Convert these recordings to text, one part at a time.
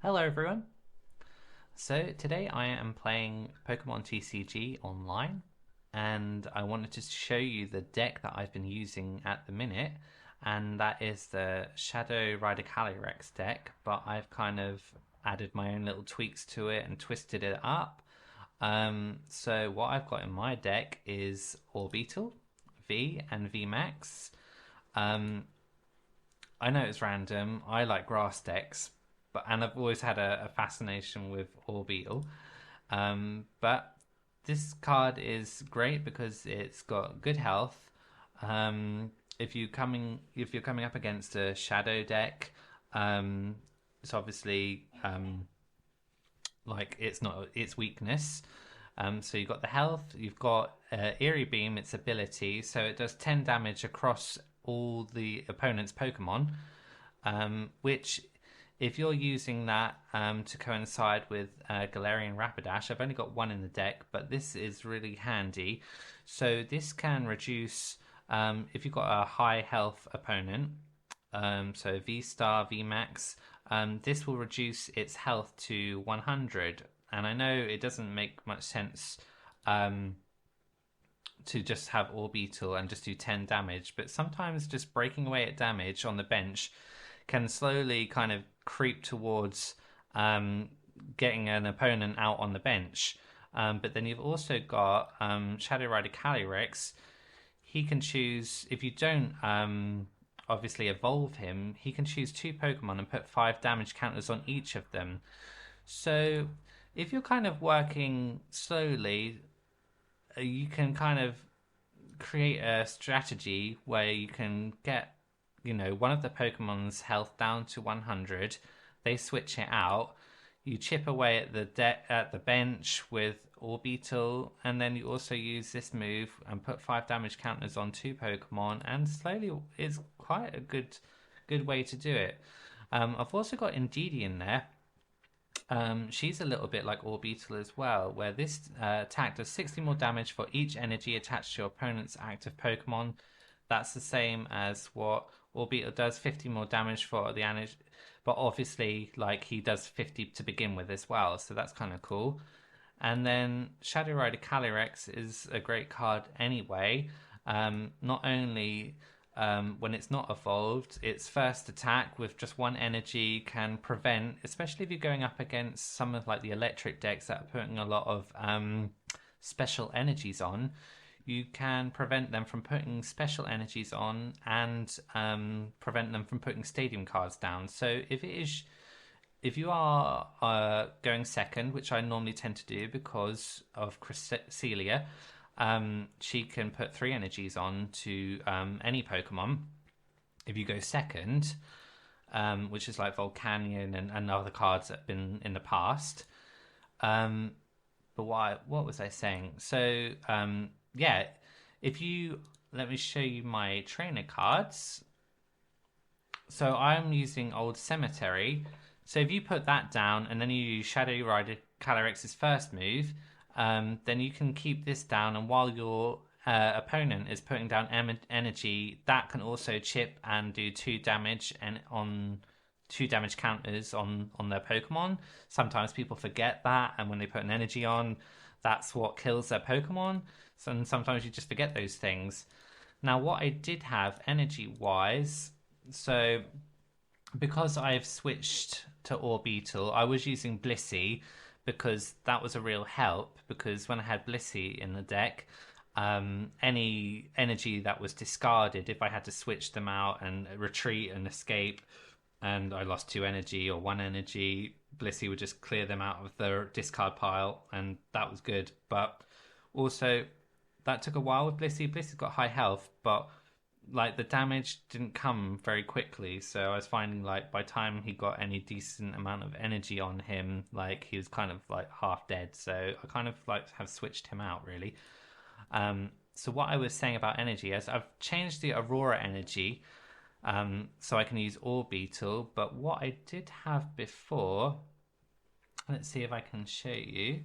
Hello everyone. So today I am playing Pokemon TCG online and I wanted to show you the deck that I've been using at the minute, and that is the Shadow Rider Calyrex deck, but I've kind of added my own little tweaks to it and twisted it up. So what I've got in my deck is Orbeetle V and VMAX. Um, I know it's random. I like grass decks, and I've always had a fascination with Orbeetle. But this card is great because it's got good health. If you're coming up against a shadow deck, it's obviously like it's not its weakness. So you've got the health, you've got Eerie Beam, its ability, so it does 10 damage across all the opponent's Pokemon, which if you're using that to coincide with Galarian Rapidash, I've only got one in the deck, but this is really handy. So this can reduce, if you've got a high health opponent, so V Star, V Max, this will reduce its health to 100. And I know it doesn't make much sense to just have Orbeetle and just do 10 damage, but sometimes just breaking away at damage on the bench can slowly kind of creep towards getting an opponent out on the bench. But then you've also got Shadow Rider Calyrex. He can choose, if you don't obviously evolve him, he can choose 2 Pokemon and put 5 damage counters on each of them. So if you're kind of working slowly, you can kind of create a strategy where you can get, one of the Pokemon's health down to 100. They switch it out. You chip away at the bench with Orbeetle, and then you also use this move and put 5 damage counters on 2 Pokemon, and slowly it's quite a good way to do it. I've also got Indeedee in there. She's a little bit like Orbeetle as well, where this attack does 60 more damage for each energy attached to your opponent's active Pokemon. That's the same as what Orbeetle does, 50 more damage for the energy, but obviously, like, he does 50 to begin with as well, so that's kind of cool. And then Shadow Rider Calyrex is a great card anyway. Not only when it's not evolved, its first attack with just 1 energy can prevent, especially if you're going up against some of like the electric decks that are putting a lot of special energies on, you can prevent them from putting special energies on and prevent them from putting stadium cards down. So if you are going second, which I normally tend to do because of Cresselia, she can put 3 energies on to any Pokemon. If you go second, which is like Volcanion and other cards that have been in the past. But what was I saying? So yeah, let me show you my trainer cards. So I'm using Old Cemetery. So if you put that down and then you use Shadow Rider Calyrex's first move, then you can keep this down, and while your opponent is putting down energy, that can also chip and do 2 damage and on 2 damage counters on their Pokemon. Sometimes people forget that, and when they put an energy on, that's what kills their Pokemon. And sometimes you just forget those things. Now, what I did have energy wise, so because I've switched to Orbeetle, I was using Blissey because that was a real help, because when I had Blissey in the deck, any energy that was discarded, if I had to switch them out and retreat and escape and I lost 2 energy or 1 energy, Blissey would just clear them out of the discard pile, and that was good. But also that took a while with Blissey. Blissey's got high health, but like the damage didn't come very quickly, so I was finding like by the time he got any decent amount of energy on him, like he was kind of like half dead. So I kind of like have switched him out really. So what I was saying about energy is I've changed the Aurora energy, so I can use Orbeetle. But what I did have before, let's see if I can show you,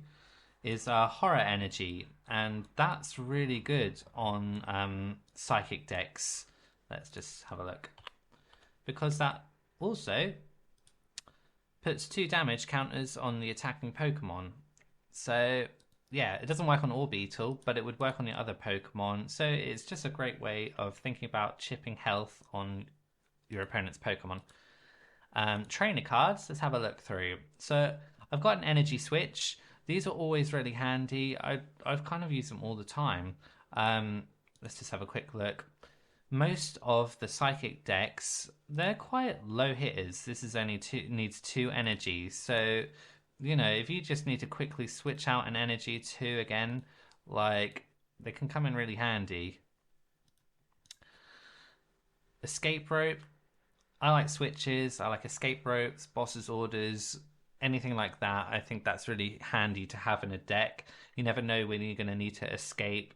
is Horror Energy, and that's really good on Psychic decks. Let's just have a look, because that also puts 2 damage counters on the attacking Pokemon. So yeah, it doesn't work on Orbeetle, but it would work on the other Pokemon. So it's just a great way of thinking about chipping health on your opponent's Pokemon. Trainer cards, let's have a look through. So I've got an energy switch. These are always really handy. I've kind of used them all the time. Let's just have a quick look. Most of the psychic decks, they're quite low hitters. This is only needs 2 energy. So, you know, if you just need to quickly switch out an energy 2 again, like, they can come in really handy. Escape rope. I like switches. I like escape ropes, boss's orders, anything like that. I think that's really handy to have in a deck. You never know when you're going to need to escape,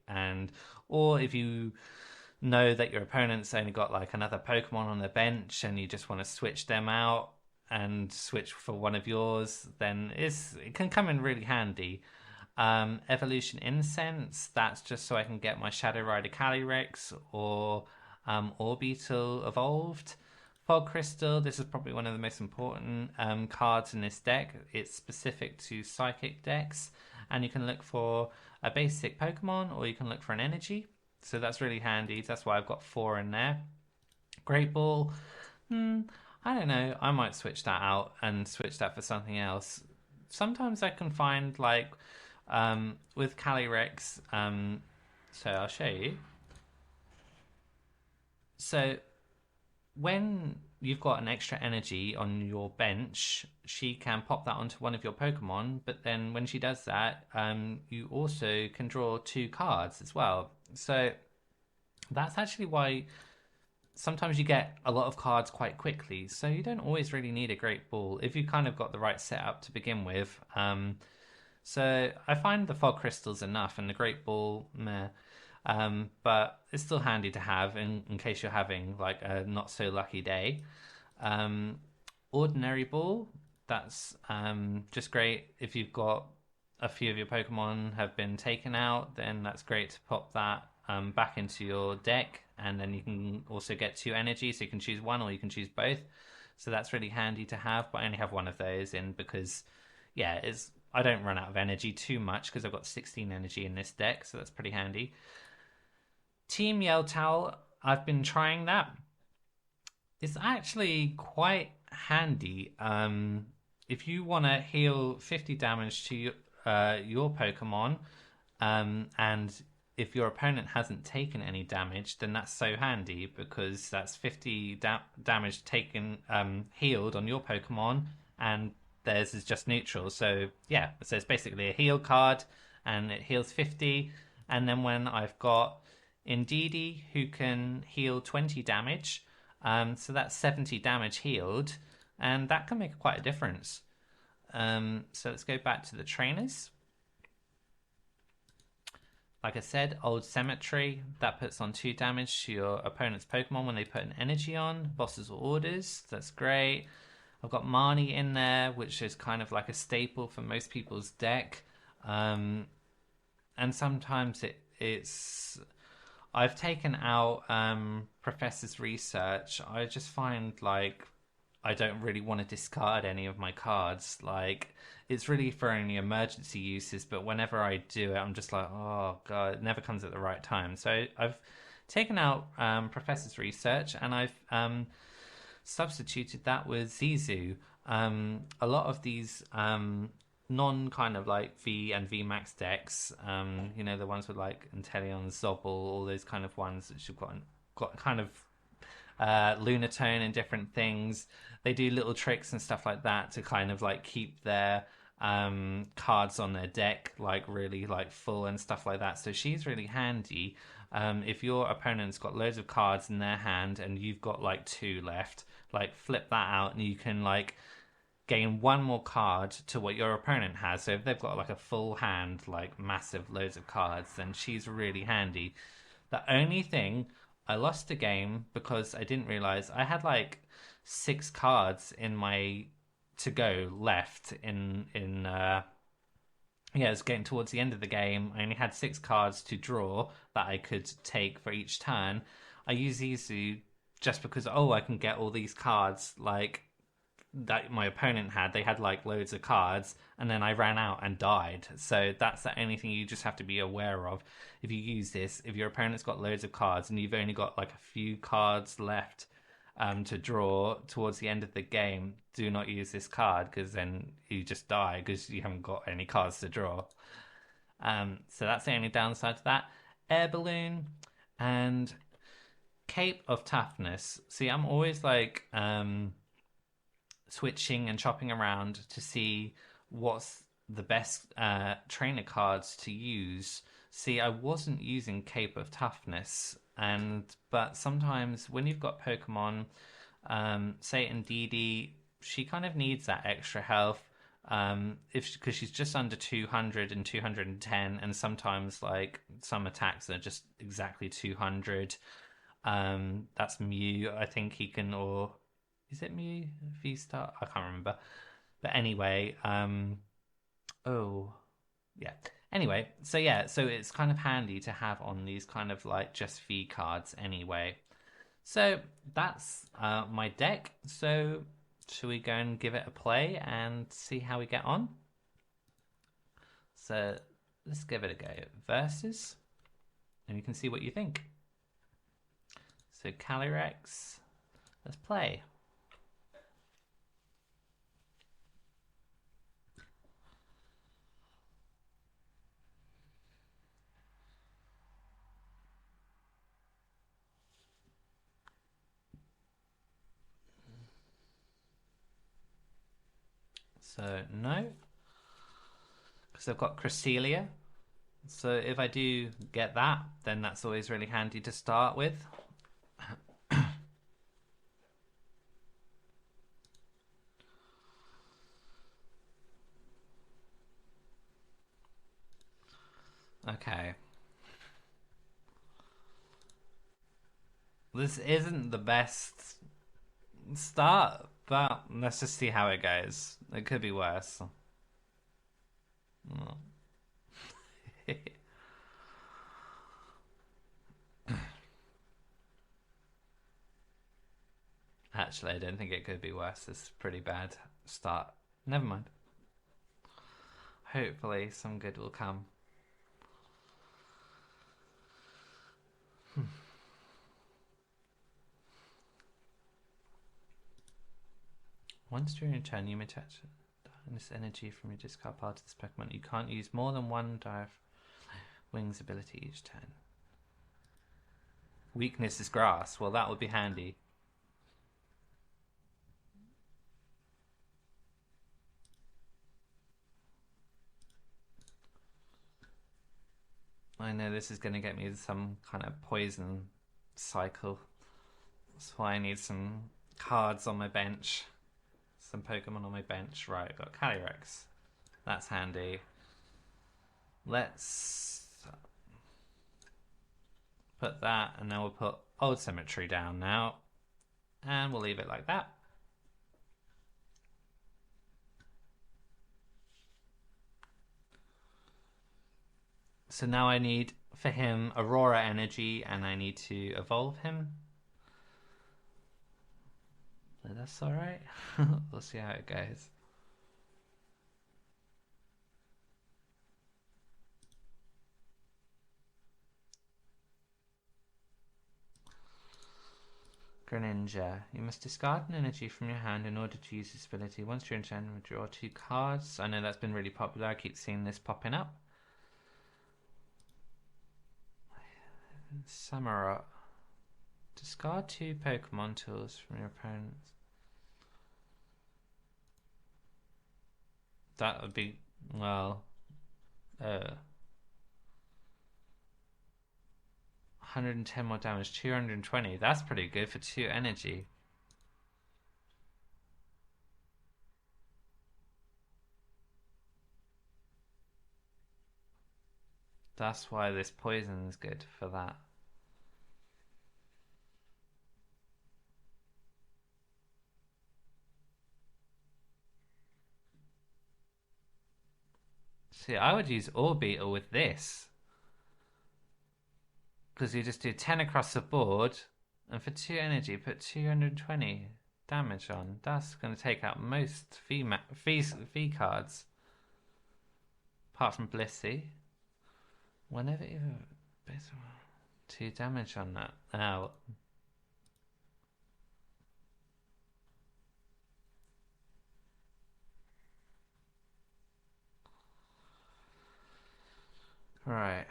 or if you know that your opponent's only got like another Pokemon on the bench and you just want to switch them out and switch for one of yours, then it can come in really handy. Evolution Incense, that's just so I can get my Shadow Rider Calyrex or Orbeetle evolved. Fog Crystal, this is probably one of the most important cards in this deck. It's specific to Psychic decks, and you can look for a basic Pokemon or you can look for an energy. So that's really handy. That's why I've got 4 in there. Great Ball, I don't know. I might switch that out and switch that for something else. Sometimes I can find, like, with Calyrex, so I'll show you. So when you've got an extra energy on your bench, she can pop that onto one of your Pokemon, but then when she does that, you also can draw 2 cards as well. So that's actually why sometimes you get a lot of cards quite quickly. So you don't always really need a Great Ball if you kind of got the right setup to begin with. So I find the Fog Crystal's enough, and the Great Ball, meh. But it's still handy to have in case you're having like a not so lucky day. Ordinary Ball, that's just great if you've got a few of your Pokemon have been taken out, then that's great to pop that back into your deck, and then you can also get 2 energy, so you can choose one or you can choose both. So that's really handy to have, but I only have one of those in because, yeah, I don't run out of energy too much because I've got 16 energy in this deck, so that's pretty handy. Team Yell Towel, I've been trying that. It's actually quite handy. If you want to heal 50 damage to your Pokemon, and if your opponent hasn't taken any damage, then that's so handy because that's 50 damage taken, healed on your Pokemon, and theirs is just neutral. So yeah, so it's basically a heal card, and it heals 50. And then when I've got Indeedee, who can heal 20 damage, so that's 70 damage healed, and that can make quite a difference. So let's go back to the trainers. Like I said, Old Cemetery, that puts on 2 damage to your opponent's Pokemon when they put an energy on. Bosses or orders, that's great. I've got Marnie in there, which is kind of like a staple for most people's deck. And sometimes it's... I've taken out Professor's Research. I just find, like, I don't really want to discard any of my cards. Like, it's really for only emergency uses, but whenever I do it, I'm just like, oh god, it never comes at the right time. So I've taken out Professor's Research, and I've substituted that with Zizu. A lot of these non kind of like V and VMAX decks, you know, the ones with like Inteleon, Zobble, all those kind of ones that you've got kind of Lunatone and different things. They do little tricks and stuff like that to kind of like keep their cards on their deck like really like full and stuff like that. So she's really handy. If your opponent's got loads of cards in their hand and you've got like 2 left, like flip that out and you can like gain 1 more card to what your opponent has. So if they've got like a full hand, like massive loads of cards, then she's really handy. The only thing, I lost a game because I didn't realize I had like 6 cards in my to go left in yeah, it was getting towards the end of the game. I only had 6 cards to draw that I could take for each turn. I use Izu just because, I can get all these cards like that my opponent had. They had like loads of cards, and then I ran out and died. So that's the only thing you just have to be aware of. If you use this, if your opponent's got loads of cards and you've only got like a few cards left to draw towards the end of the game, do not use this card, because then you just die because you haven't got any cards to draw. So that's the only downside to that. Air balloon and Cape of Toughness. See, I'm always like switching and chopping around to see what's the best trainer cards to use. See, I wasn't using Cape of Toughness, but sometimes when you've got Pokemon, say Indeedee, she kind of needs that extra health. Because she's just under 200 and 210, and sometimes like some attacks are just exactly 200. That's Mew. I think he can, or is it Mew V-Star? I can't remember. But anyway, oh yeah. Anyway, so yeah, so it's kind of handy to have on these kind of like just V cards anyway. So that's my deck. So should we go and give it a play and see how we get on? So let's give it a go. Versus, and you can see what you think. So Calyrex, let's play. So no, because I've got Cresselia. So if I do get that, then that's always really handy to start with. Okay. This isn't the best start, but let's just see how it goes. It could be worse. Oh. Actually, I don't think it could be worse. It's a pretty bad start. Never mind. Hopefully some good will come. Once during your turn, you may attach this energy from your discard pile to this Pokemon. You can't use more than one Dive Wings ability each turn. Weakness is Grass. Well, that would be handy. I know this is going to get me some kind of poison cycle. That's why I need some cards on my bench. Some Pokemon on my bench. Right, I've got Calyrex. That's handy. Let's put that, and then we'll put Old Cemetery down now. And we'll leave it like that. So now I need for him Aurora Energy, and I need to evolve him. So that's alright. We'll see how it goes. Greninja. You must discard an energy from your hand in order to use this ability. Once you're in turn, draw 2 cards. I know that's been really popular. I keep seeing this popping up. Samurott. Discard 2 Pokemon tools from your opponents. That would be, well, 110 more damage, 220. That's pretty good for 2 energy. That's why this poison is good for that. See, I would use Orbeetle with this. Because you just do 10 across the board, and for 2 energy, put 220. damage on. That's going to take out most V cards. Apart from Blissey. Whenever you... 2 damage on that. Ow. Right.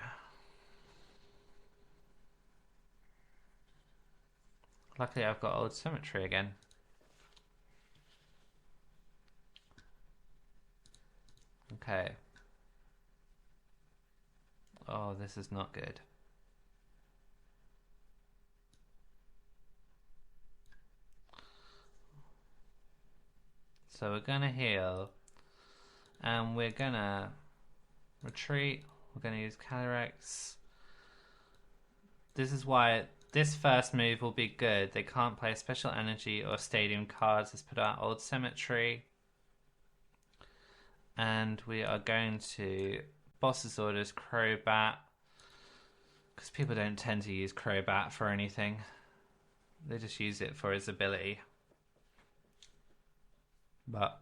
Luckily I've got Old Symmetry again. Okay. Oh, this is not good. So we're gonna heal. And we're gonna retreat. We're gonna use Calyrex. This is why this first move will be good. They can't play special energy or stadium cards. Let's put out Old Symmetry. And we are going to Boss's Orders, Crobat. Because people don't tend to use Crobat for anything. They just use it for his ability. But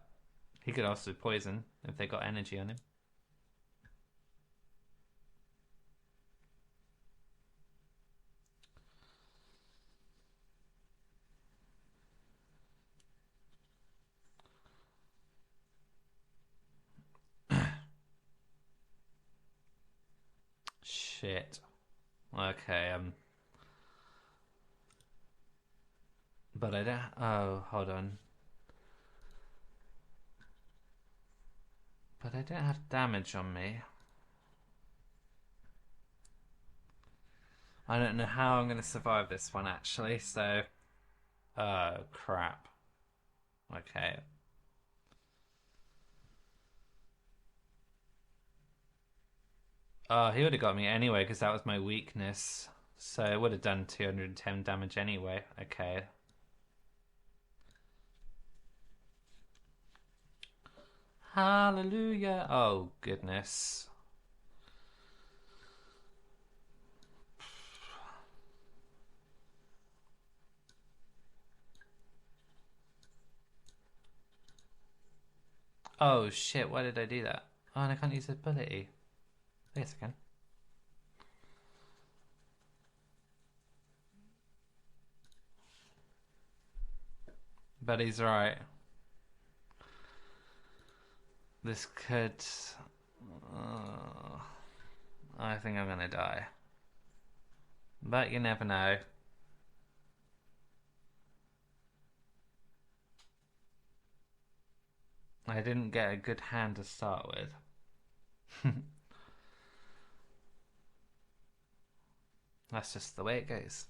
he could also poison if they got energy on him. Shit. Okay, but I don't... Oh, hold on. But I don't have damage on me. I don't know how I'm going to survive this one, actually, so... Oh, crap. Okay. Oh, he would have got me anyway, because that was my weakness. So it would have done 210 damage anyway. Okay. Hallelujah. Oh, goodness. Oh, shit. Why did I do that? Oh, and I can't use his ability. Yes, I can. But he's right. This could... I think I'm gonna die. But you never know. I didn't get a good hand to start with. That's just the way it goes.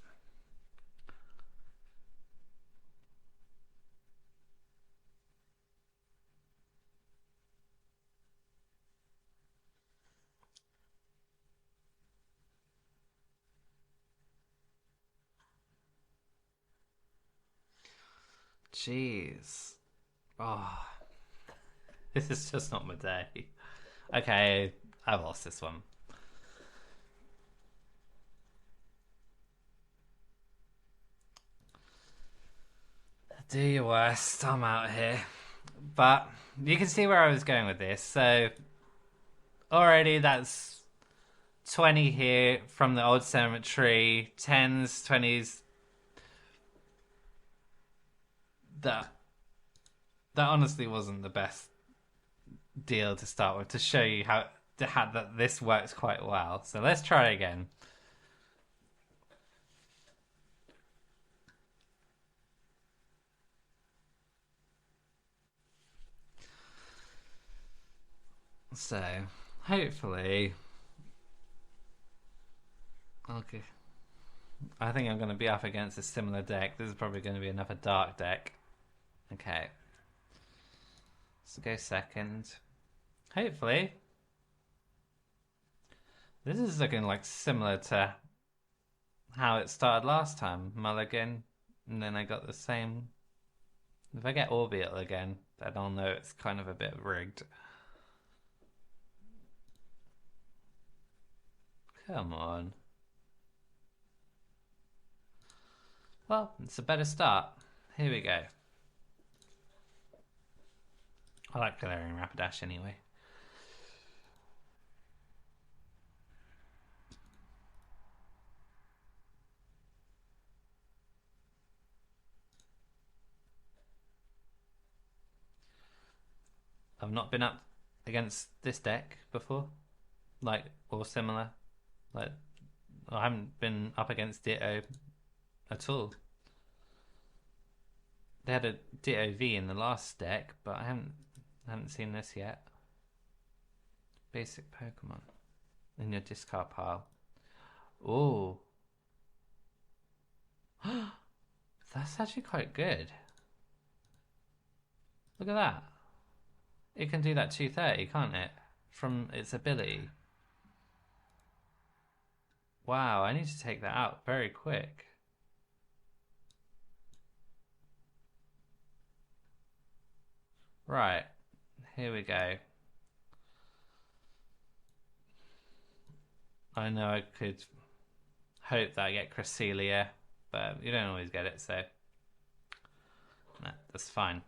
Jeez. Oh. This is just not my day. Okay, I lost this one. Do your worst. I'm out here. But you can see where I was going with this. So already that's 20 here from the Old Cemetery. 10s, 20s. That honestly wasn't the best deal to start with, to show you how that this works quite well. So let's try again. So hopefully, okay, I think I'm going to be up against a similar deck. This is probably going to be another dark deck. Okay, let's go second. Hopefully, this is looking like similar to how it started last time. Mulligan, and then I got the same. If I get Orbeetle again, then I'll know it's kind of a bit rigged. Come on. Well, it's a better start. Here we go. I like Galarian Rapidash anyway. I've not been up against this deck before, like, or similar. Like, I haven't been up against Ditto at all. They had a Ditto V in the last deck, but I haven't seen this yet. Basic Pokemon in your discard pile. Oh, that's actually quite good. Look at that. It can do that 230, can't it? From its ability. Wow, I need to take that out very quick. Right, here we go. I know I could hope that I get Cresselia, but you don't always get it, so nah, that's fine.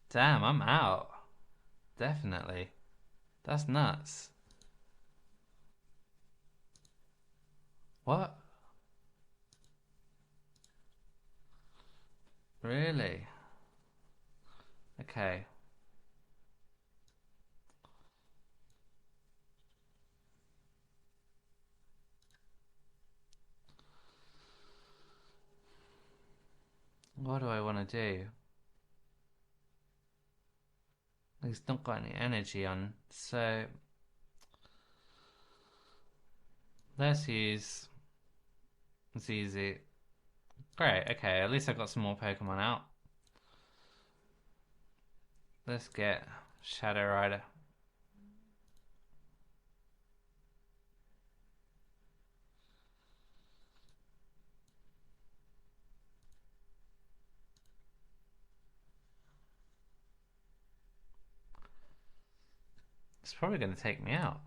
Damn, I'm out. Definitely. That's nuts. What? Really? Okay. What do I want to do? He's not got any energy on, so let's use ZZ. Great, okay, at least I've got some more Pokemon out. Let's get Shadow Rider. It's probably going to take me out.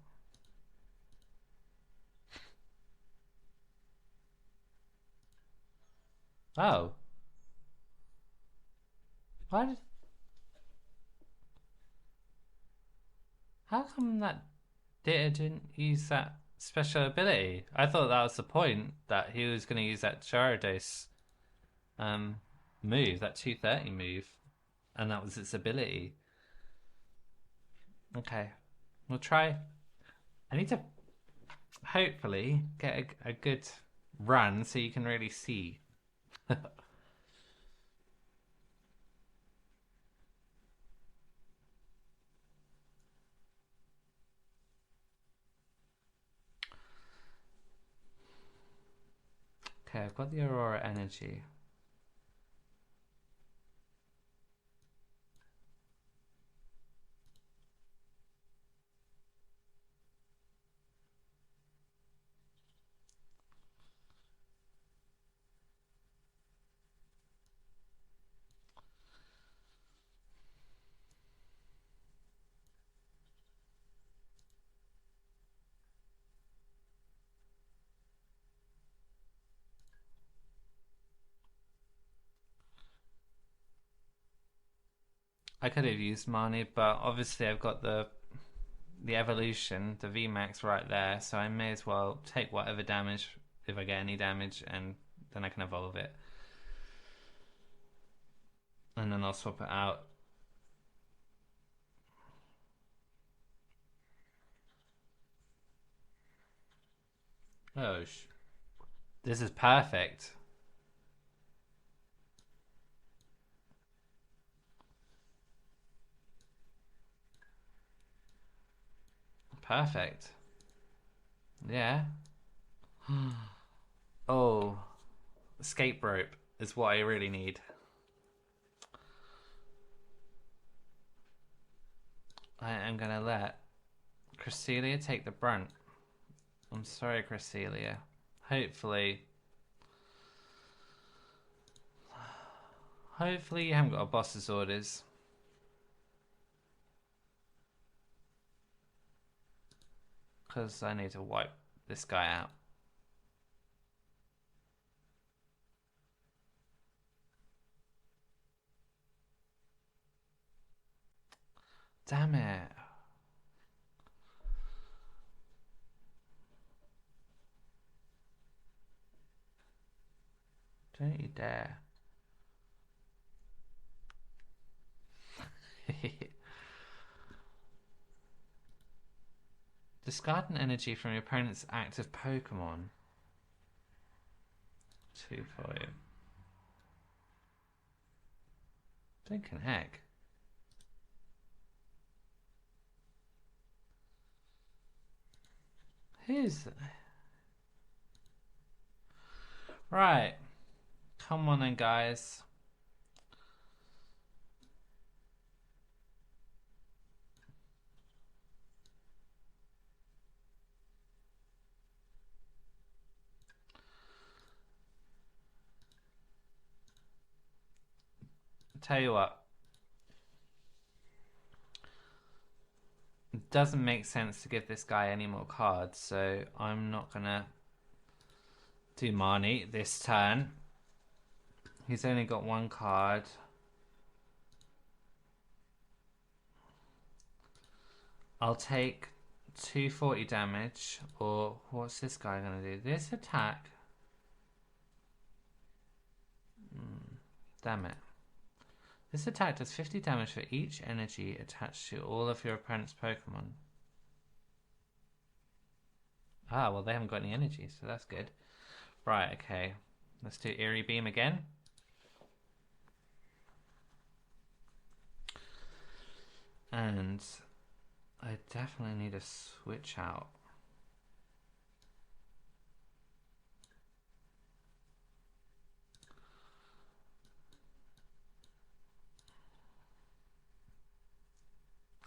Oh. Why did... How come that Data didn't use that special ability? I thought that was the point, that he was going to use that Gyarados move, that 230 move, and that was its ability. Okay, we'll try. I need to hopefully get a good run so you can really see. Okay, I've got the Aurora Energy. I could have used Marnie, but obviously I've got the evolution, the VMAX right there, so I may as well take whatever damage, if I get any damage, and then I can evolve it. And then I'll swap it out. Oh, this is perfect. Perfect. Yeah. Oh, escape rope is what I really need. I am gonna let Cresselia take the brunt. I'm sorry, Cresselia. Hopefully you haven't got a boss's orders. because I need to wipe this guy out. Damn it. Don't you dare. Discard an energy from your opponent's active Pokemon. 2 for you. Blinking heck. Who's... Right. Come on then, guys. Tell you what. It doesn't make sense to give this guy any more cards, so I'm not gonna do Marnie this turn. He's only got 1 card. I'll take 240 damage, or what's this guy gonna do? This attack. Damn it. This attack does 50 damage for each energy attached to all of your opponent's Pokemon. Ah, well, they haven't got any energy, so that's good. Right, okay. Let's do Eerie Beam again. And I definitely need to switch out.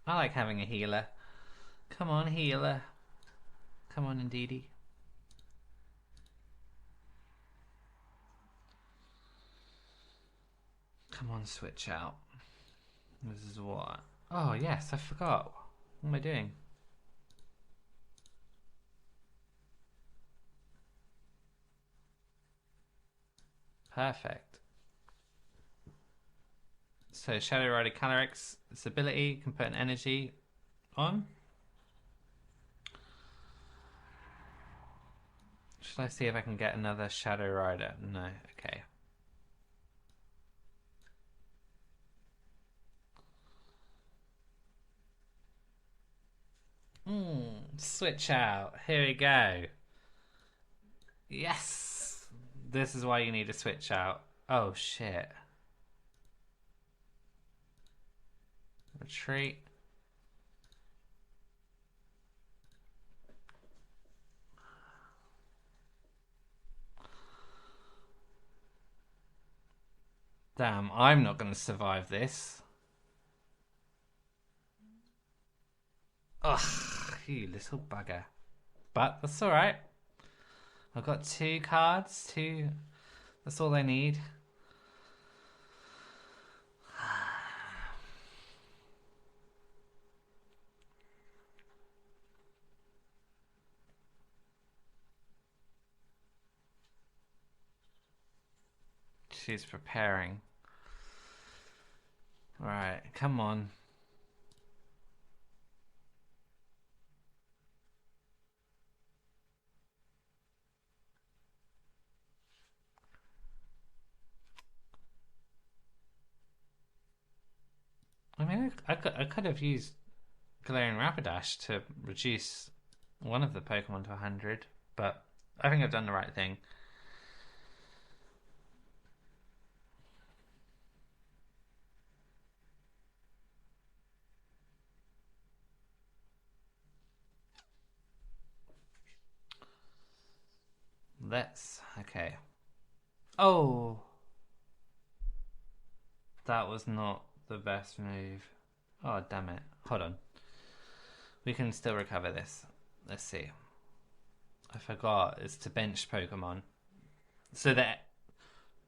I like having a healer. Come on, healer. Come on, Indeedee. Come on, switch out. This is what? Oh, yes, I forgot. What am I doing? Perfect. So Shadow Rider Calyrex, its ability can put an energy on. Should I see if I can get another Shadow Rider? No, okay. Switch out. Here we go. Yes! This is why you need to switch out. Oh shit. Retreat. Damn, I'm not going to survive this. Ugh, you little bugger. But that's alright. I've got 2 cards, 2. That's all I need. She's preparing. Right, come on. I mean, I could have used Galarian Rapidash to reduce one of the Pokemon to 100, but I think I've done the right thing. Okay. Oh! That was not the best move. Oh, damn it. Hold on. We can still recover this. Let's see. I forgot. It's to benched Pokemon. So that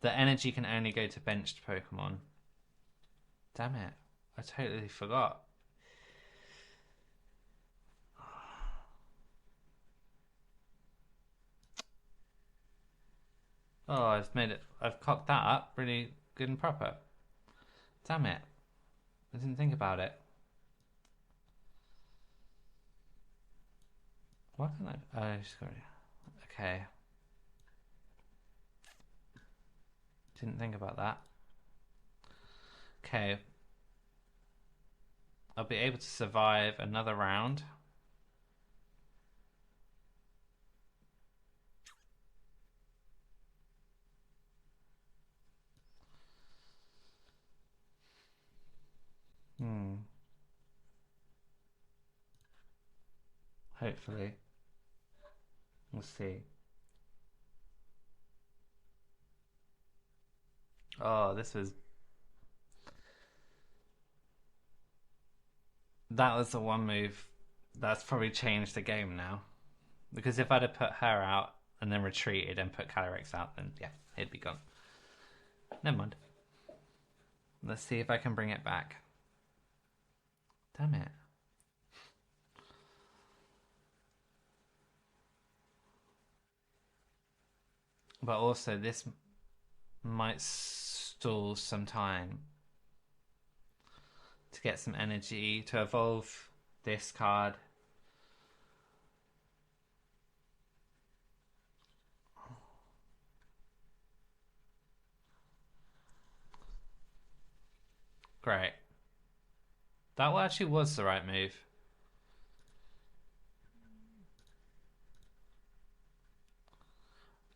the energy can only go to benched Pokemon. Damn it. I totally forgot. Oh, I've cocked that up really good and proper. Damn it. I didn't think about it. Why can't I? Oh, she's got it. Okay. Didn't think about that. Okay. I'll be able to survive another round. Hopefully. We'll see. Oh, this was... That was the one move that's probably changed the game now. Because if I'd have put her out and then retreated and put Calyrex out, then yeah, it'd be gone. Never mind. Let's see if I can bring it back. Damn it. But also, this might stall some time to get some energy to evolve this card. Great. That actually was the right move.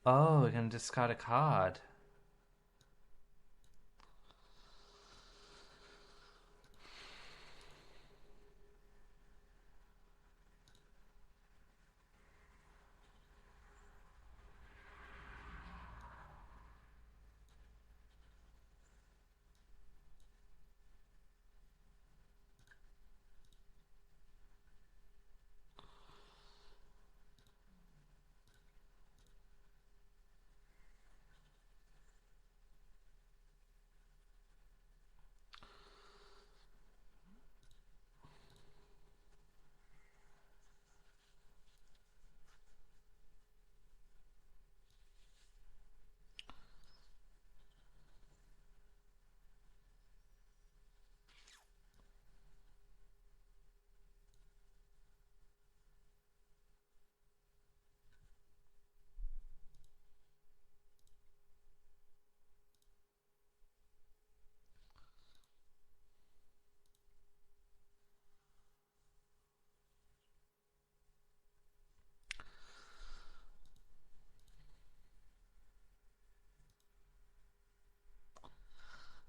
Oh, we're going to discard a card.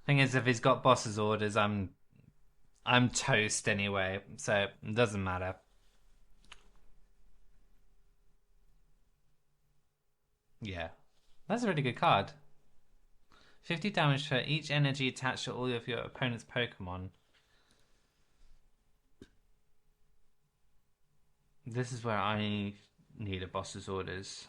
Thing is, if he's got boss's orders, I'm toast anyway, so it doesn't matter. Yeah. That's a really good card. 50 damage for each energy attached to all of your opponent's Pokemon. This is where I need a boss's orders.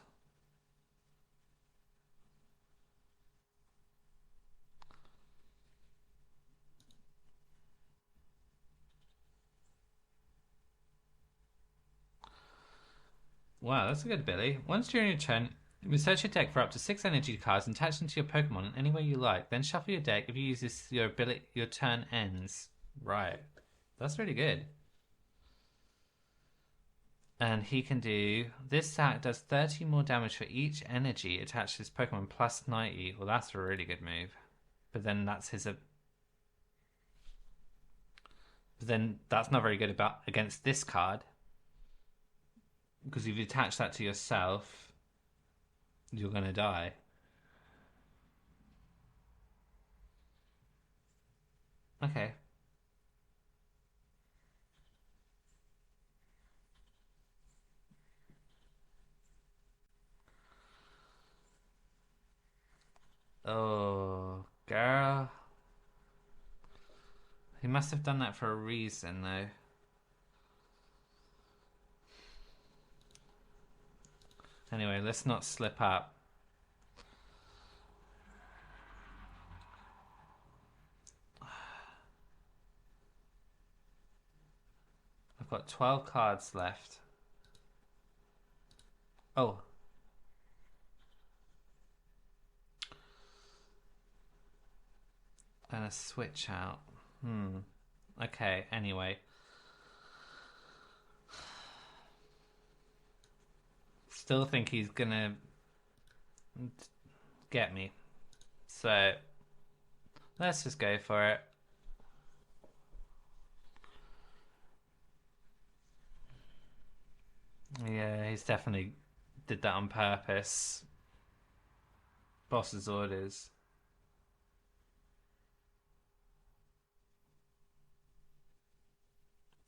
Wow, that's a good ability. Once during your turn, you may search your deck for up to 6 energy cards and attach them to your Pokemon in any way you like. Then shuffle your deck. If you use this, your turn ends. Right. That's really good. And he can do... This sack does 30 more damage for each energy attached to this Pokemon plus 90. Well, that's a really good move. But then that's his... But then that's not very good against this card. Because if you attach that to yourself, you're going to die. Okay. Oh, girl. He must have done that for a reason, though. Anyway, let's not slip up. I've got 12 cards left. Oh. And a switch out. Okay, anyway. Still think he's gonna get me. So, let's just go for it. Yeah, he's definitely did that on purpose. Boss's orders.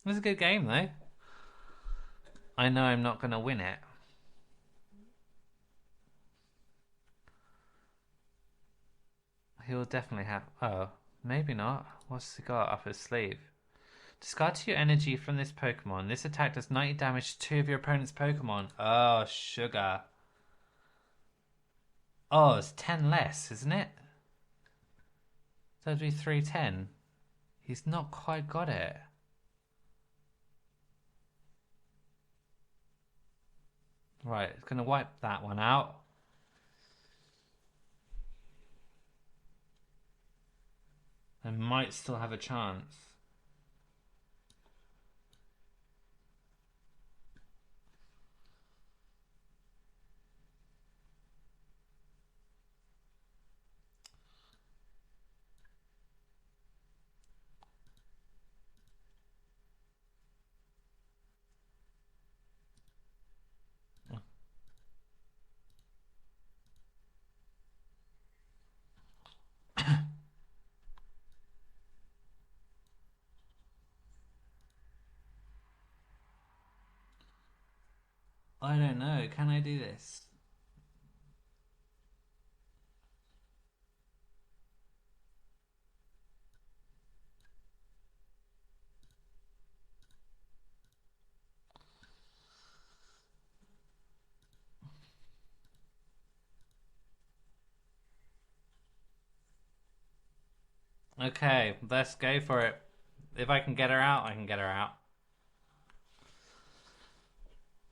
It was a good game, though. I know I'm not going to win it. He'll definitely have... Oh, maybe not. What's he got up his sleeve? Discard 2 energy from this Pokemon. This attack does 90 damage to 2 of your opponent's Pokemon. Oh, sugar. Oh, it's 10 less, isn't it? That'd be 310. He's not quite got it. Right, it's going to wipe that one out. I might still have a chance. I don't know. Can I do this? Okay, let's go for it. If I can get her out, I can get her out.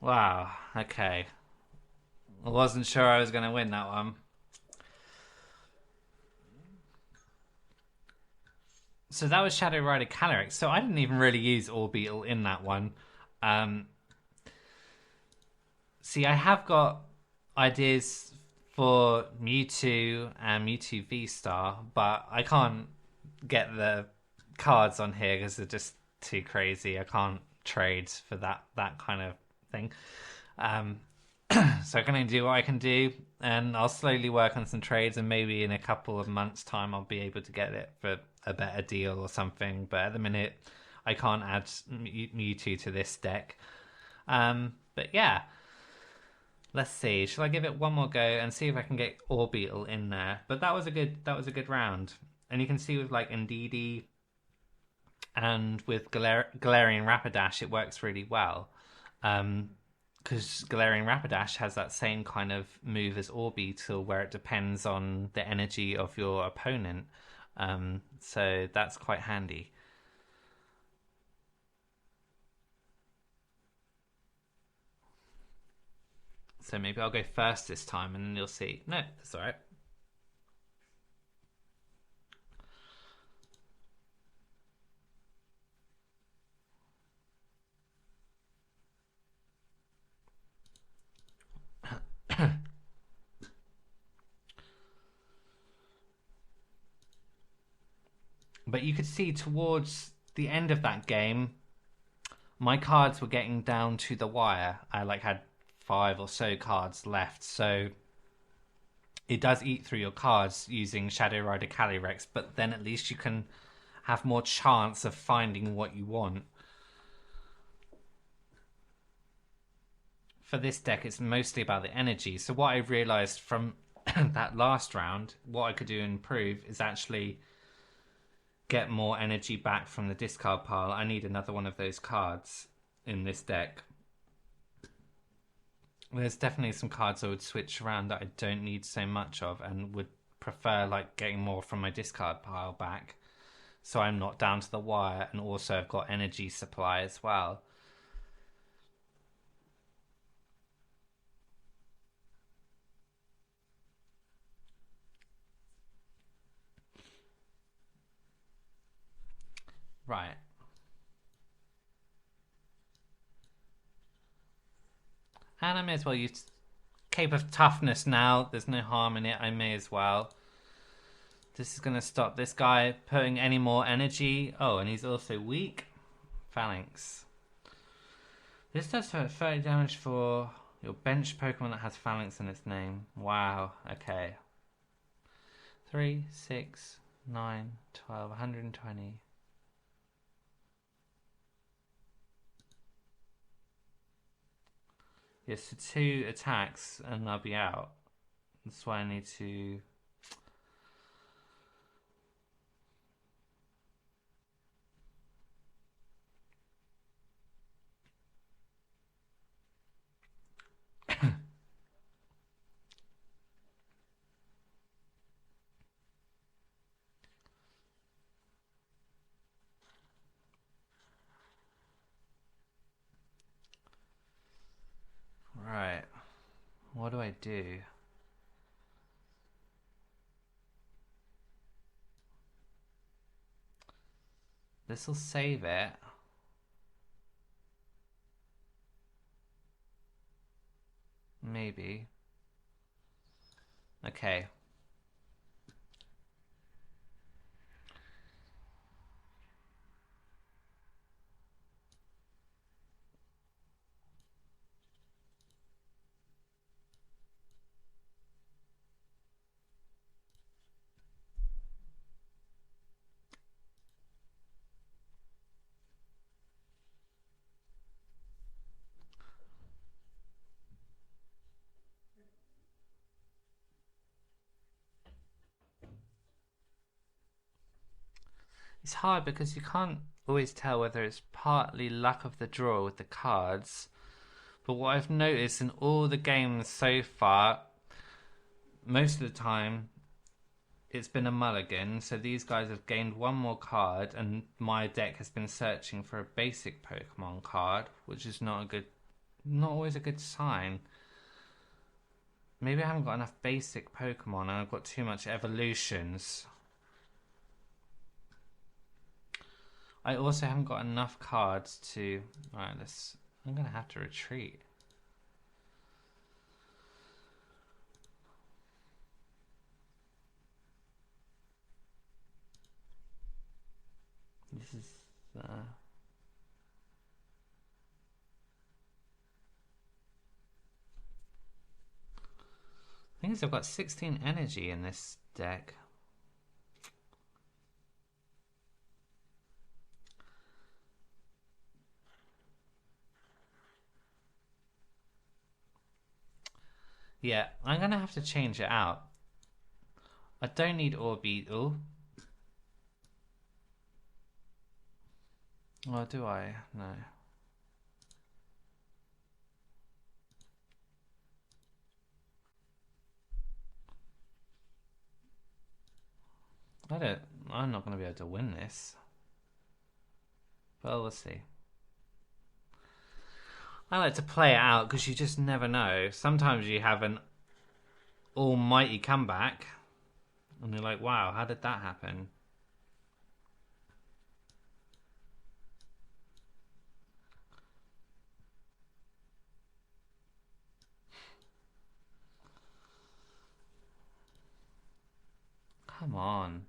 Wow, okay. I wasn't sure I was going to win that one. So that was Shadow Rider Calyrex. So I didn't even really use Orbeetle in that one. See, I have got ideas for Mewtwo and Mewtwo V-Star, but I can't get the cards on here because they're just too crazy. I can't trade for that kind of thing. So I can only do what I can do, and I'll slowly work on some trades, and maybe in a couple of months' time I'll be able to get it for a better deal or something. But at the minute, I can't add Mewtwo to this deck. But yeah, let's see. Shall I give it one more go and see if I can get Orbeetle in there? But that was a good round, and you can see with like Indeedee and with Galarian Rapidash, it works really well. Because Galarian Rapidash has that same kind of move as Orbeetle, where it depends on the energy of your opponent. So that's quite handy. So maybe I'll go first this time, and then you'll see. No, that's all right. But you could see towards the end of that game, my cards were getting down to the wire. I had 5 or so cards left, so it does eat through your cards using Shadow Rider Calyrex, but then at least you can have more chance of finding what you want. For this deck, it's mostly about the energy. So what I realized from that last round, what I could do and improve is actually get more energy back from the discard pile. I need another one of those cards in this deck. There's definitely some cards I would switch around that I don't need so much of, and would prefer getting more from my discard pile back, so I'm not down to the wire, and also I've got energy supply as well. Right. And I may as well use Cape of Toughness now. There's no harm in it. I may as well. This is going to stop this guy putting any more energy. Oh, and he's also weak. Phalanx. This does 30 damage for your bench Pokemon that has Phalanx in its name. Wow. Okay. 3, 6, 9, 12, 120. Yes, so 2 attacks and I'll be out. That's why I need to... Right. What do I do? This'll save it. Maybe. Okay. It's hard because you can't always tell whether it's partly luck of the draw with the cards. But what I've noticed in all the games so far, most of the time, it's been a mulligan. So these guys have gained one more card, and my deck has been searching for a basic Pokemon card, which is not always a good sign. Maybe I haven't got enough basic Pokemon, and I've got too much evolutions. I also haven't got enough cards to... Alright, I'm going to have to retreat. This is... The thing is, I've got 16 energy in this deck. Yeah, I'm going to have to change it out. I don't need Orbeetle. Or do I? No. I'm not going to be able to win this. Well, we'll see. I like to play it out because you just never know. Sometimes you have an almighty comeback and you're like, wow, how did that happen? Come on.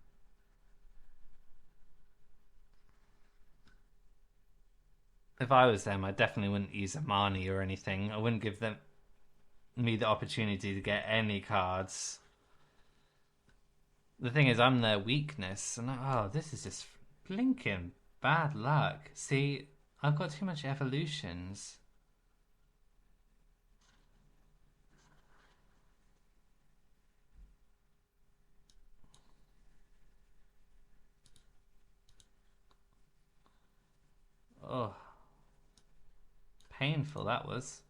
If I was them, I definitely wouldn't use Amani or anything. I wouldn't give me the opportunity to get any cards. The thing is, I'm their weakness, and this is just blinking bad luck. See, I've got too much evolutions. Oh, painful that was.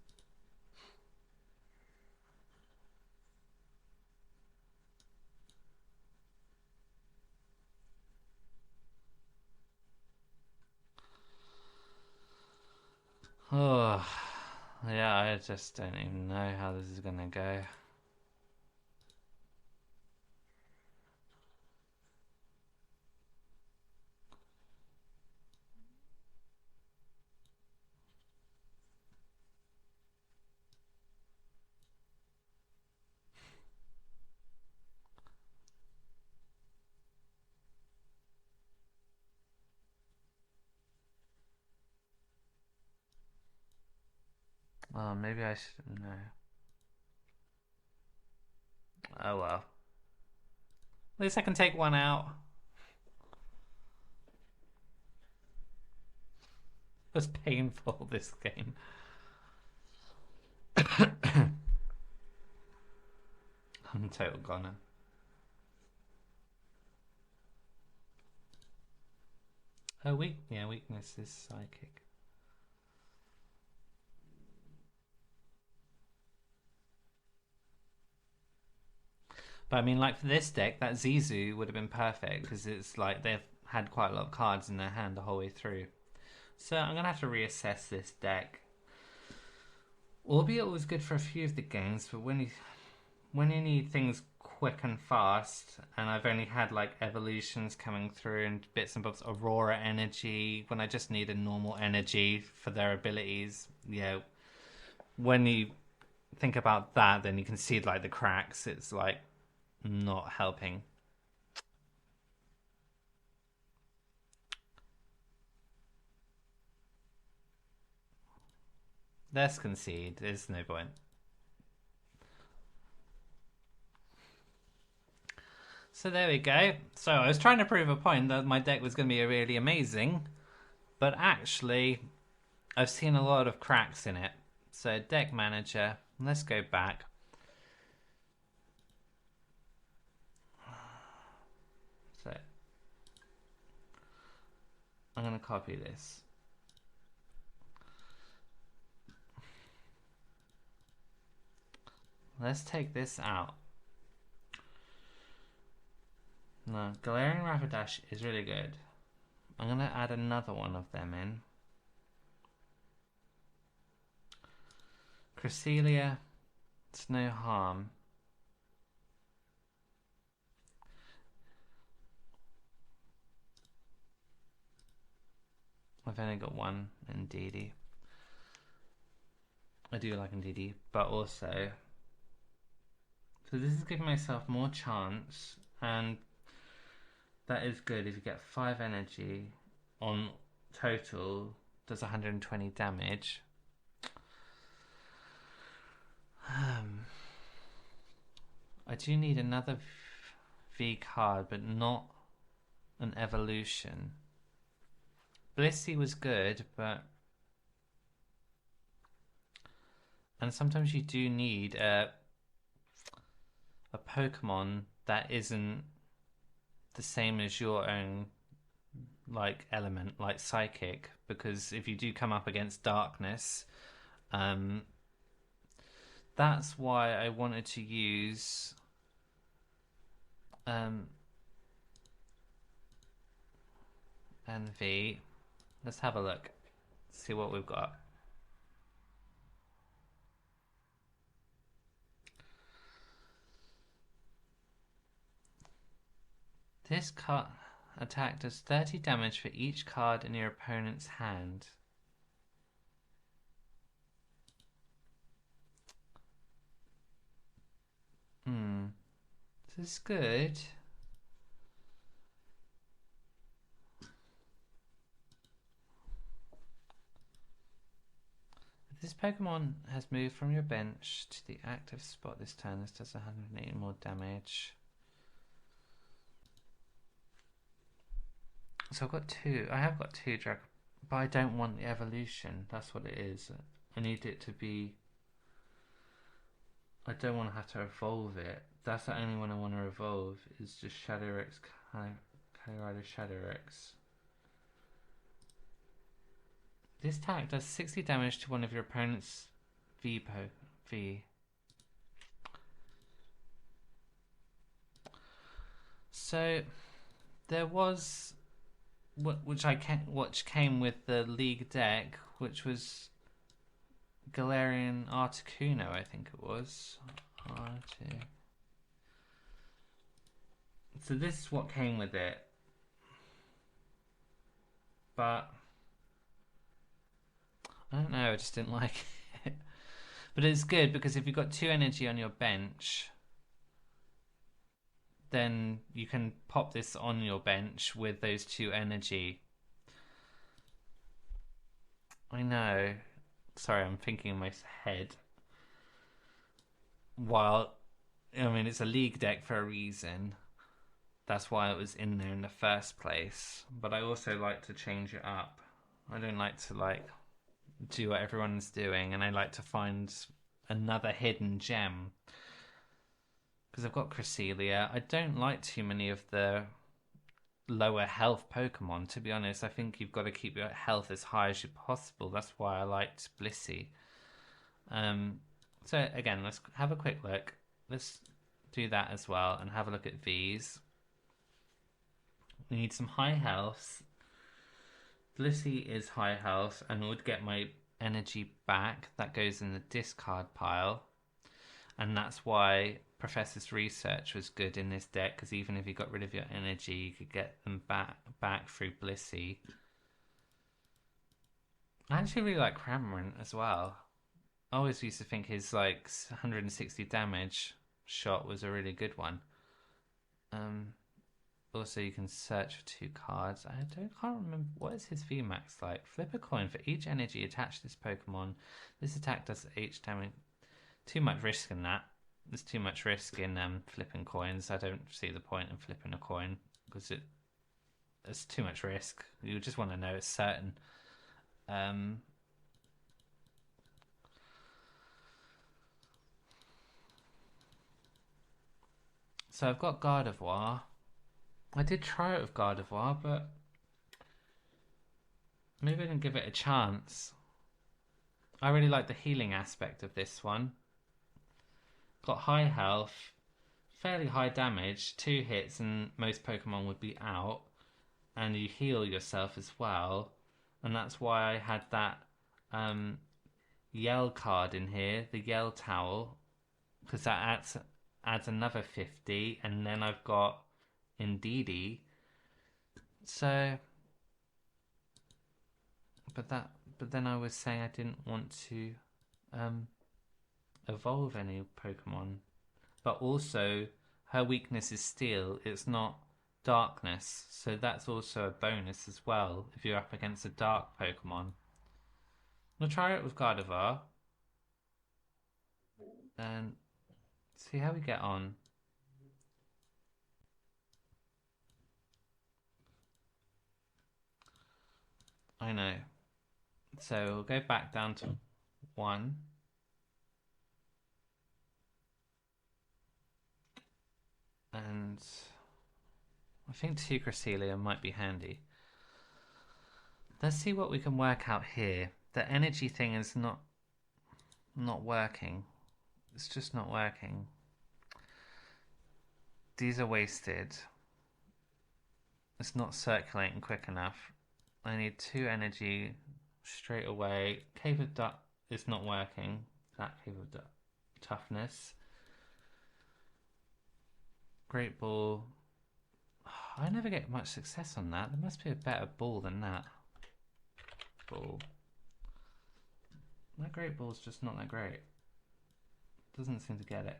Oh, yeah, I just don't even know how this is gonna go. Oh, maybe I should. No. Oh well. At least I can take one out. It was painful, this game. I'm total goner. Oh, weakness is psychic. But I mean, like for this deck, that Zizu would have been perfect because it's like they've had quite a lot of cards in their hand the whole way through. So I'm gonna have to reassess this deck. Orbeetle was good for a few of the games, but when you need things quick and fast, and I've only had like evolutions coming through and bits and bobs, Aurora energy, when I just need a normal energy for their abilities, when you think about that, then you can see like the cracks. It's like not helping. Let's concede. There's no point. So there we go. So I was trying to prove a point that my deck was going to be really amazing, but actually I've seen a lot of cracks in it. So deck manager, let's go back. So I'm going to copy this. Let's take this out. No, Galarian Rapidash is really good. I'm going to add another one of them in. Cresselia, it's no harm. I've only got one Indeedee. I do like Indeedee, but also... So this is giving myself more chance, and that is good. If you get 5 energy on total, does 120 damage. I do need another V card, but not an evolution. Blissey was good, but... And sometimes you do need a Pokemon that isn't the same as your own like element, like psychic, because if you do come up against darkness, that's why I wanted to use NV. Let's have a look, see what we've got. This card attack does 30 damage for each card in your opponent's hand. This is good. If this Pokemon has moved from your bench to the active spot this turn, this does 180 more damage. So I've got 2. I have got 2 drag, but I don't want the evolution. That's what it is. I need it to be... I don't want to have to evolve it. That's the only one I want to evolve, is just Calyrex, Calyrex Calyrex. This attack does 60 damage to one of your opponent's V. So there was... which came with the League deck, which was Galarian Articuno, I think it was. So this is what came with it. But I don't know, I just didn't like it. But it's good because if you've got 2 energy on your bench, then you can pop this on your bench with those 2 energy. I know. Sorry, I'm thinking in my head. While, I mean, it's a league deck for a reason. That's why it was in there in the first place. But I also like to change it up. I don't like to like do what everyone's doing, and I like to find another hidden gem. Because I've got Cresselia. I don't like too many of the lower health Pokemon, to be honest. I think you've got to keep your health as high as possible. That's why I liked Blissey. So again, let's have a quick look. Let's do that as well and have a look at these. We need some high health. Blissey is high health and would get my energy back. That goes in the discard pile. And that's why Professor's Research was good in this deck, because even if you got rid of your energy, you could get them back through Blissey. I actually really like Cramorant as well. I always used to think his like 160 damage shot was a really good one. Also, you can search for 2 cards. Can't remember, what is his VMAX like? Flip a coin for each energy attached to this Pokemon. This attack does H damage. Too much risk in that. There's too much risk in flipping coins. I don't see the point in flipping a coin because it's too much risk. You just want to know it's certain. So I've got Gardevoir. I did try it with Gardevoir, but maybe I didn't give it a chance. I really like the healing aspect of this one. Got high health, fairly high damage, 2 hits and most Pokemon would be out. And you heal yourself as well. And that's why I had that Yell card in here, the Yell Towel. Because that adds another 50. And then I've got Indeedee. So... But then I was saying I didn't want to evolve any Pokemon. But also, her weakness is Steel. It's not Darkness. So that's also a bonus as well if you're up against a Dark Pokemon. We'll try it with Gardevoir. And see how we get on. I know. So we'll go back down to 1. And I think 2 Cresselia might be handy. Let's see what we can work out here. The energy thing is not working. It's just not working. These are wasted. It's not circulating quick enough. I need 2 energy straight away. Cave of Duck is not working. That Cave of Duck. Toughness. Great Ball. I never get much success on that. There must be a better ball than that. Ball. That Great Ball's just not that great. Doesn't seem to get it.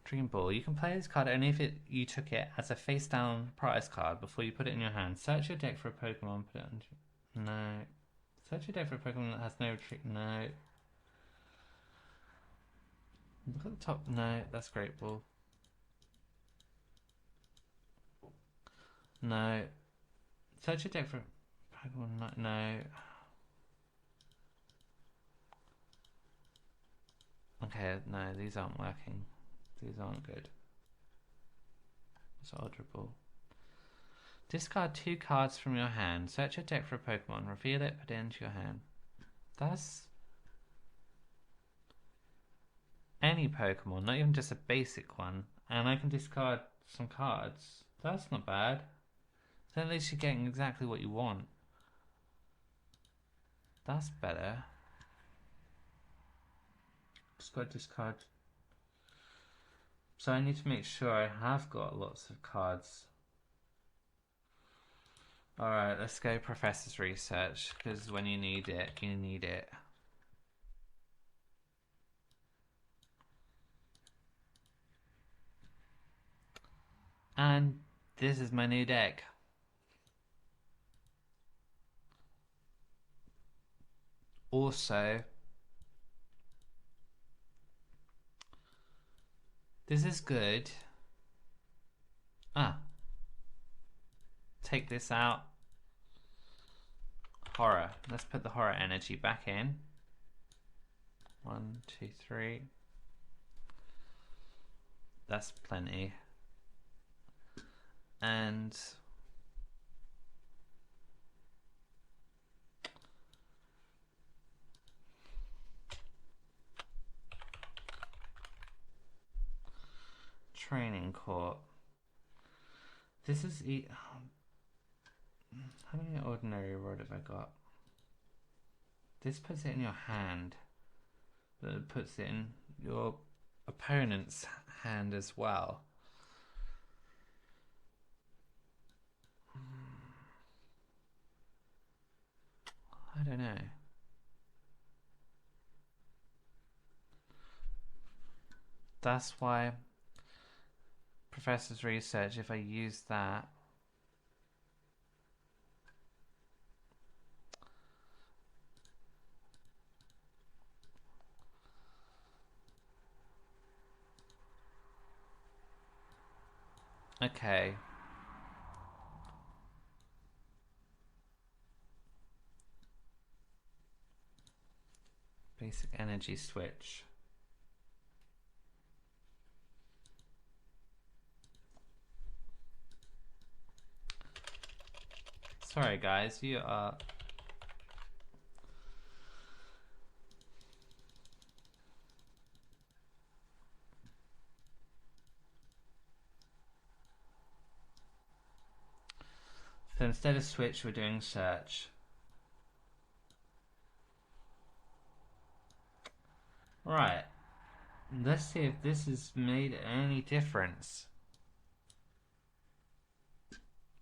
Dream Ball. You can play this card only if you took it as a face down prize card before you put it in your hand. Search your deck for a Pokemon. Put it on. No. Search your deck for a Pokemon that has no retreat. No. Look at the top. No, that's Great Ball. No. Search your deck for Pokemon. No. Okay, no, these aren't working. These aren't good. It's Orbeetle. Discard 2 cards from your hand. Search your deck for a Pokemon. Reveal it, put it into your hand. That's... any Pokemon, not even just a basic one. And I can discard some cards. That's not bad. So at least you're getting exactly what you want. That's better. Just got to discard. So I need to make sure I have got lots of cards. Alright, let's go Professor's Research, because when you need it, you need it. And this is my new deck. also, this is good. Take this out. Horror. Let's put the horror energy back in. 1, 2, 3. That's plenty. And training court. This is how many ordinary rod have I got? This puts it in your hand, but it puts it in your opponent's hand as well. I don't know. That's why Professor's research, if I use that, okay. Basic energy switch. Sorry guys, you are... So instead of switch, we're doing search. Right. Let's see if this has made any difference.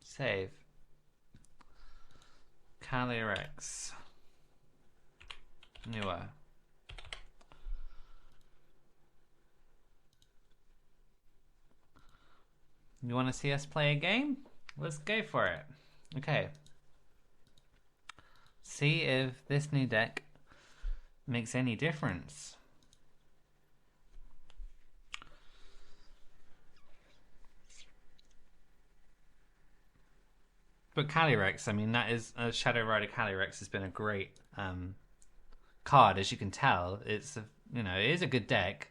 Save. Calyrex. Newer. You want to see us play a game? Let's go for it. Okay. See if this new deck makes any difference. But Calyrex, I mean, that is Shadow Rider Calyrex has been a great card, as you can tell. It's it is a good deck.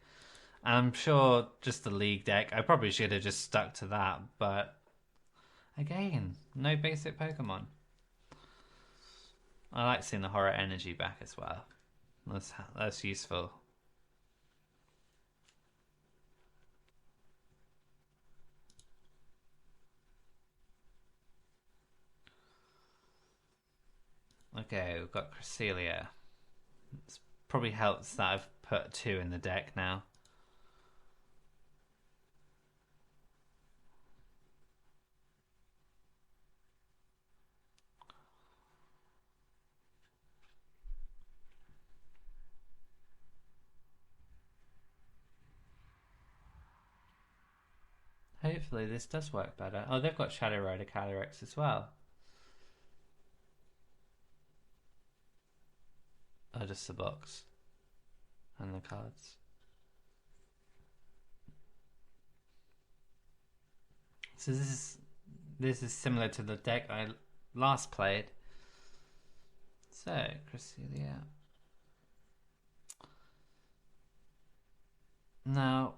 And I'm sure just the League deck, I probably should have just stuck to that, but again, no basic Pokemon. I like seeing the horror energy back as well. That's useful. Okay, we've got Cresselia. It probably helps that I've put 2 in the deck now. Hopefully this does work better. Oh, they've got Shadow Rider Calyrex as well. Oh, just the box. And the cards. So this is similar to the deck I last played. So, Cresselia. Now,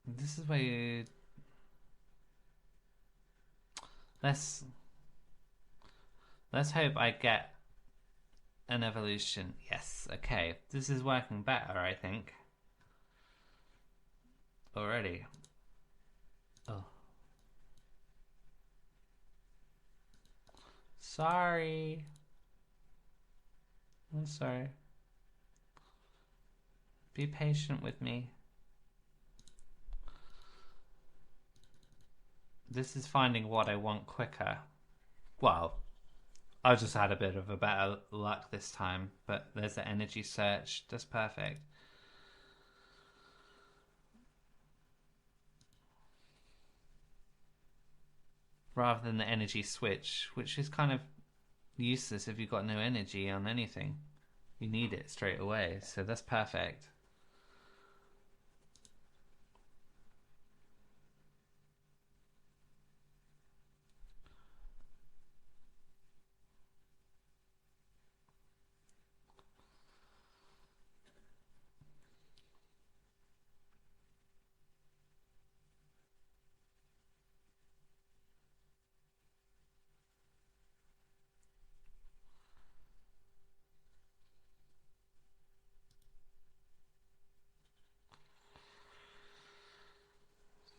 this is where you... Let's hope I get an evolution. Yes, okay. This is working better, I think. Already. Oh. Sorry. I'm sorry. Be patient with me. This is finding what I want quicker. Well, I just had a bit of a better luck this time, but there's the energy search. That's perfect. Rather than the energy switch, which is kind of useless if you've got no energy on anything. You need it straight away, so that's perfect.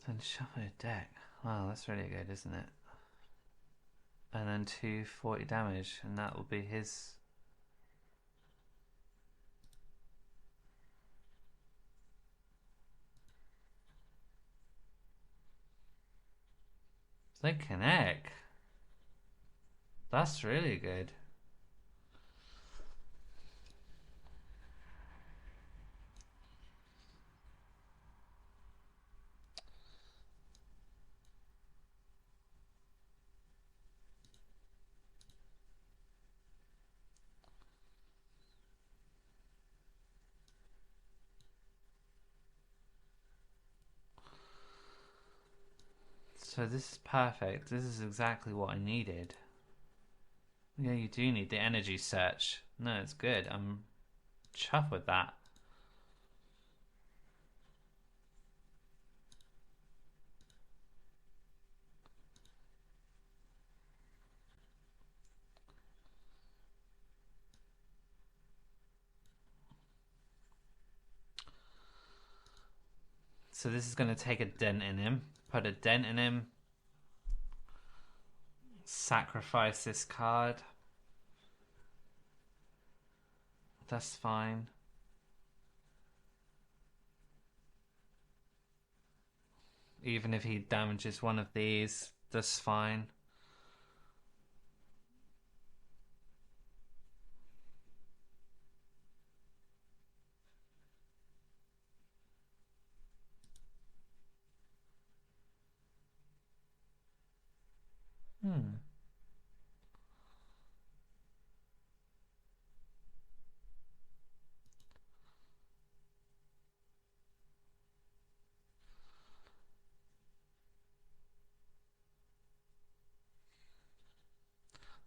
Then shuffle a deck. Wow, that's really good, isn't it? And then 240 damage, and that will be his. They connect. That's really good. So this is perfect. This is exactly what I needed. Yeah, you do need the energy search. No, it's good. I'm chuffed with that. So this is going to take a dent in him. Put a dent in him. Sacrifice this card. That's fine. Even if he damages one of these, that's fine.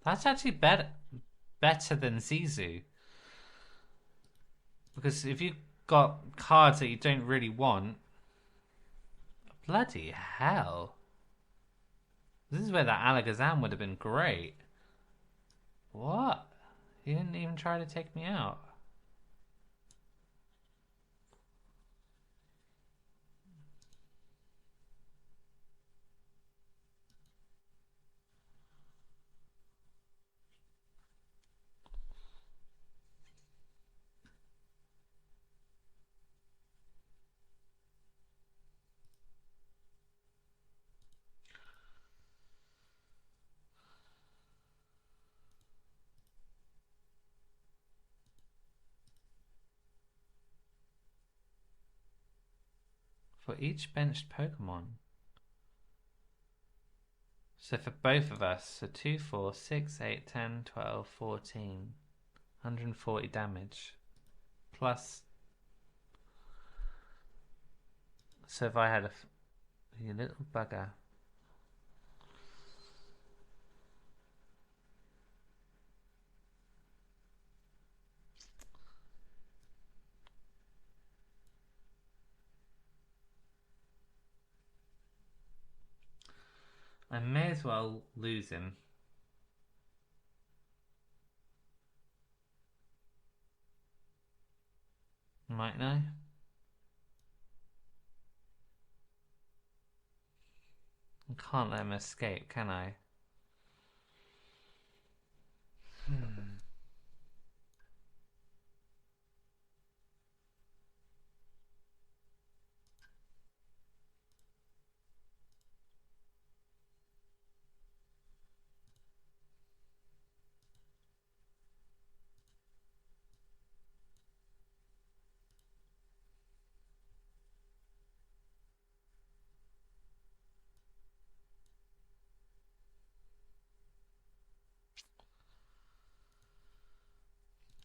That's actually better than Zizu. Because if you got cards that you don't really want, bloody hell. This is where that Alakazam would have been great. What? He didn't even try to take me out. For each benched Pokemon. So for both of us, so 2, 4, 6, 8, 10, 12, 14. 140 damage. Plus. So if I had you little bugger. I may as well lose him. Mightn't I? I can't let him escape, can I?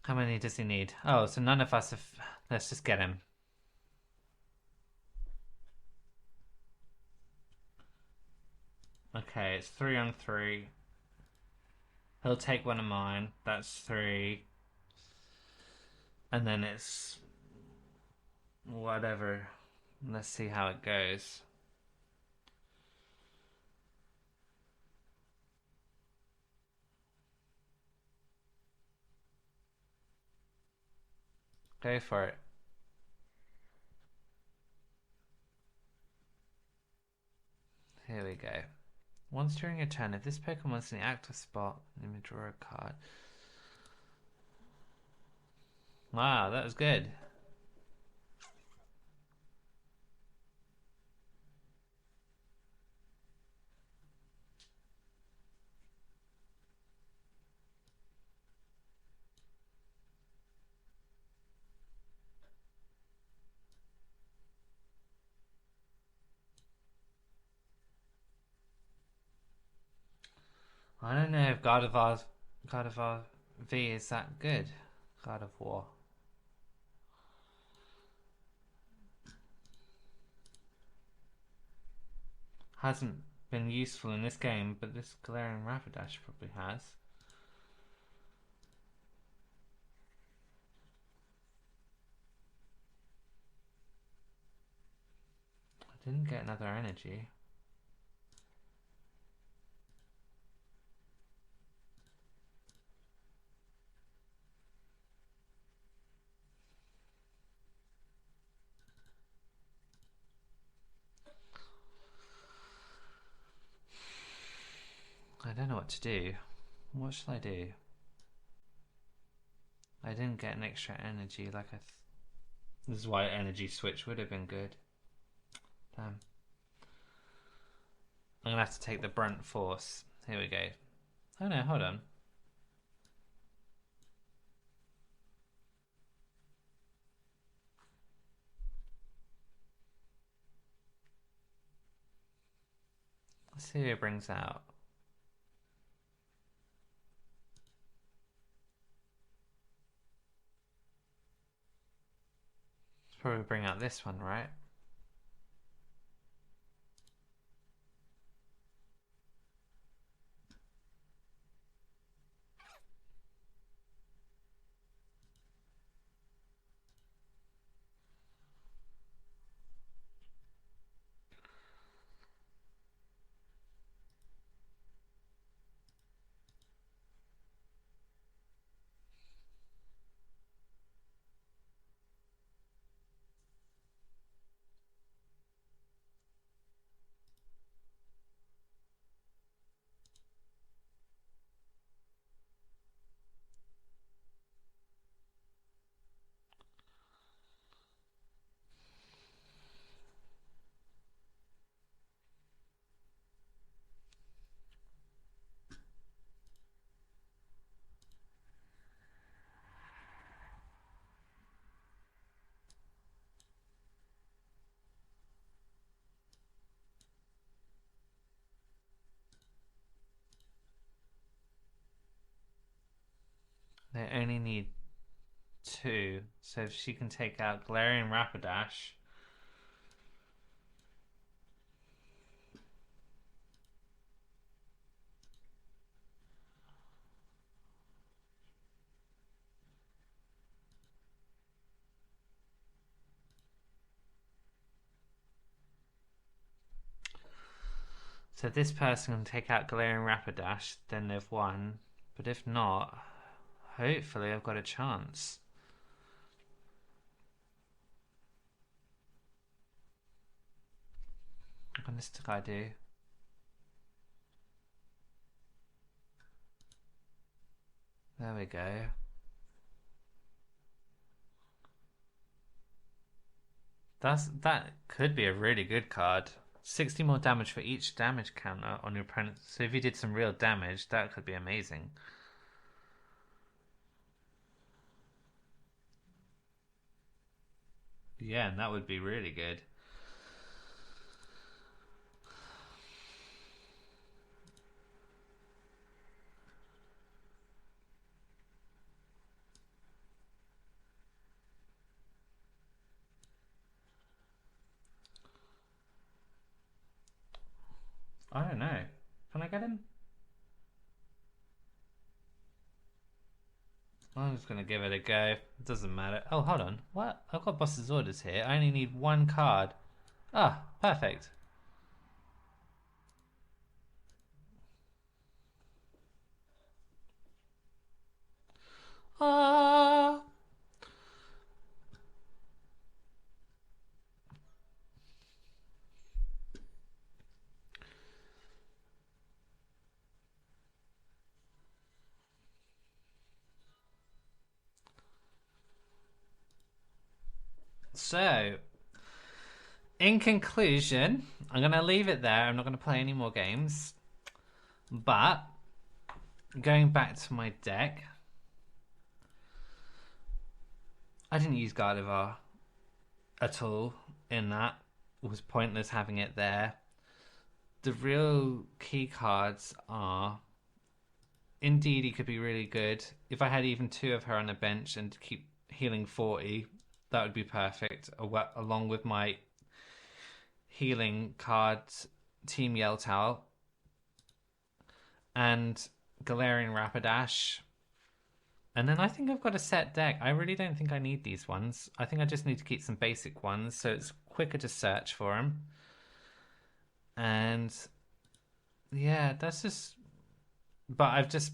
How many does he need? Oh, so none of us have... Let's just get him. Okay, it's 3 on 3. He'll take one of mine. That's 3. And then it's... whatever. Let's see how it goes. Go for it. Here we go. Once during a turn, if this Pokemon is in the active spot, let me draw a card. Wow, that was good. I don't know if God of War V is that good. God of War. Hasn't been useful in this game, but this Galarian Rapidash probably has. I didn't get another energy. I don't know what to do. What should I do? I didn't get an extra energy like I... This is why energy switch would have been good. Damn. I'm gonna have to take the brunt force. Here we go. Oh no, hold on. Let's see who it brings out. Let's probably bring out this one, right? They only need 2, so if she can take out Galarian Rapidash. So if this person can take out Galarian Rapidash, then they've won. But if not, hopefully I've got a chance. What can this guy do? There we go. That could be a really good card. 60 more damage for each damage counter on your opponent. So if you did some real damage, that could be amazing. Yeah, and that would be really good. I don't know. Can I get him? I'm just gonna give it a go. It doesn't matter. Oh, hold on. What? I've got boss's orders here. I only need one card. Ah, perfect. Ah. So, in conclusion, I'm going to leave it there. I'm not going to play any more games. But, going back to my deck, I didn't use Gardevoir at all in that. It was pointless having it there. The real key cards are... Indeedee could be really good. If I had even 2 of her on the bench and keep healing 40, that would be perfect. Along with my healing cards, Team Yell Towel, and Galarian Rapidash. And then I think I've got a set deck. I really don't think I need these ones. I think I just need to keep some basic ones so it's quicker to search for them. And yeah, that's just... But I've just...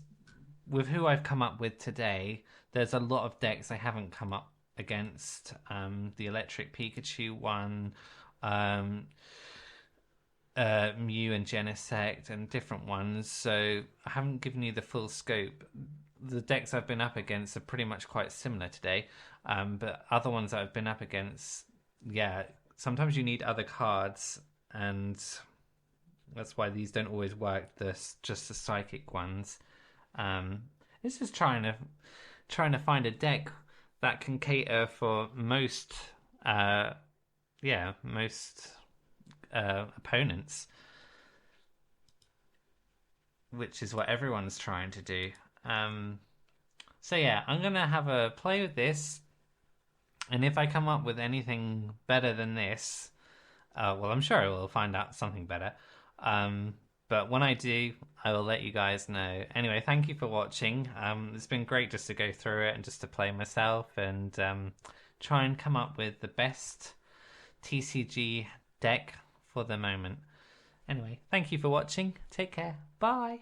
With who I've come up with today, there's a lot of decks I haven't come up against. The Electric Pikachu one, Mew and Genesect, and different ones. So I haven't given you the full scope. The decks I've been up against are pretty much quite similar today. But other ones that I've been up against, yeah, sometimes you need other cards, and that's why these don't always work. Just the psychic ones. This is trying to find a deck that can cater for most opponents, which is what everyone's trying to do. So yeah, I'm gonna have a play with this, and if I come up with anything better than this, well, I'm sure I will find out something better. But when I do, I will let you guys know. Anyway, thank you for watching. It's been great just to go through it and just to play myself and try and come up with the best TCG deck for the moment. Anyway, thank you for watching. Take care. Bye.